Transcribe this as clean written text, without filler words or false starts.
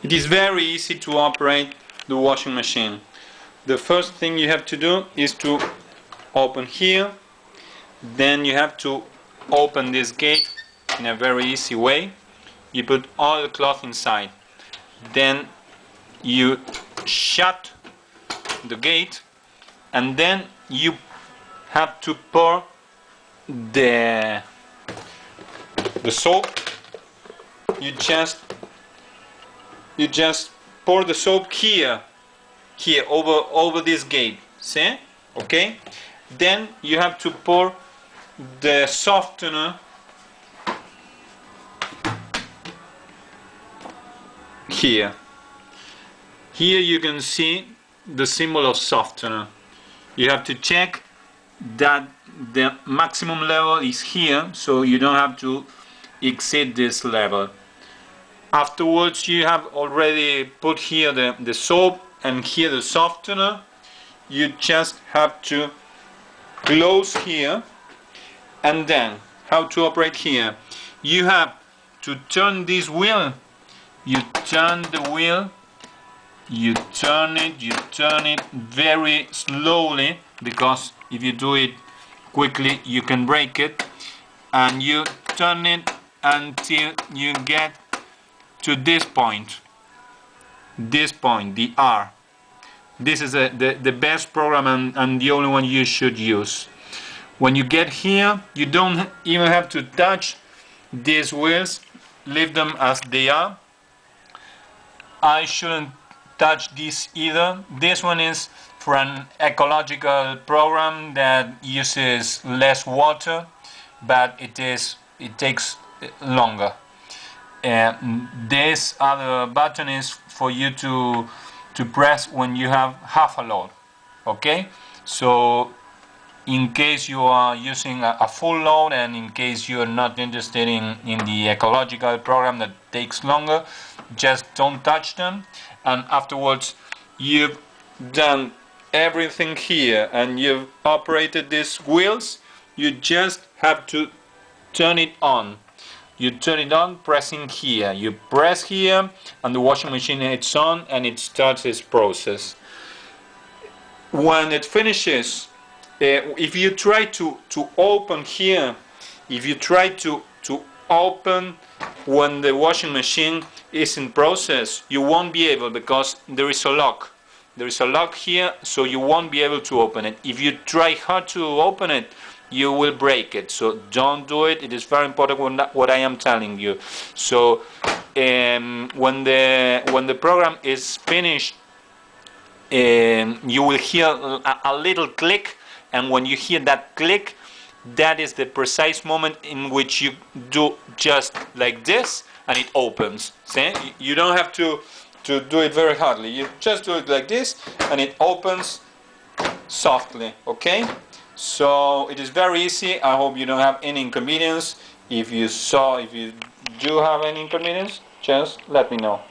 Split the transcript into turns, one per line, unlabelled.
It is very easy to operate the washing machine. The first thing you have to do is to open here. Then you have to open this gate in a very easy way. You put all the cloth inside. Then you shut the gate, and then you have to pour the soap. You just pour the soap here over this gate. See? Okay? Then you have to pour the softener here. Here you can see the symbol of softener. You have to check that the maximum level is here, so you don't have to exceed this level. Afterwards, you have already put here the soap and here the softener. You just have to close here, and then how to operate here. You have to turn this wheel. You turn the wheel, you turn it very slowly, because if you do it quickly you can break it, and you turn it until you get to this point, the R. This is the best program and the only one you should use. When you get here, you don't even have to touch these wheels, leave them as they are. I shouldn't touch this either. This one is for an ecological program that uses less water, but it takes longer. This other button is for you to press when you have half a load. Okay, so in case you are using a full load, and in case you are not interested in the ecological program that takes longer, just don't touch them. And afterwards you've done everything here and you've operated these wheels, you just have to turn it on. You turn it on pressing here. You press here and the washing machine is on and it starts its process. When it finishes, if you try to open here, if you try to open when the washing machine is in process, you won't be able, because there is a lock. There is a lock here, so you won't be able to open it. If you try hard to open it, you will break it. So don't do it. It is very important what I am telling you. So when the program is finished, you will hear a little click, and when you hear that click, that is the precise moment in which you do just like this and it opens. See? You don't have to do it very hardly. You just do it like this and it opens softly. Okay? So it is very easy. I hope you don't have any inconvenience. If you do have any inconvenience, just let me know.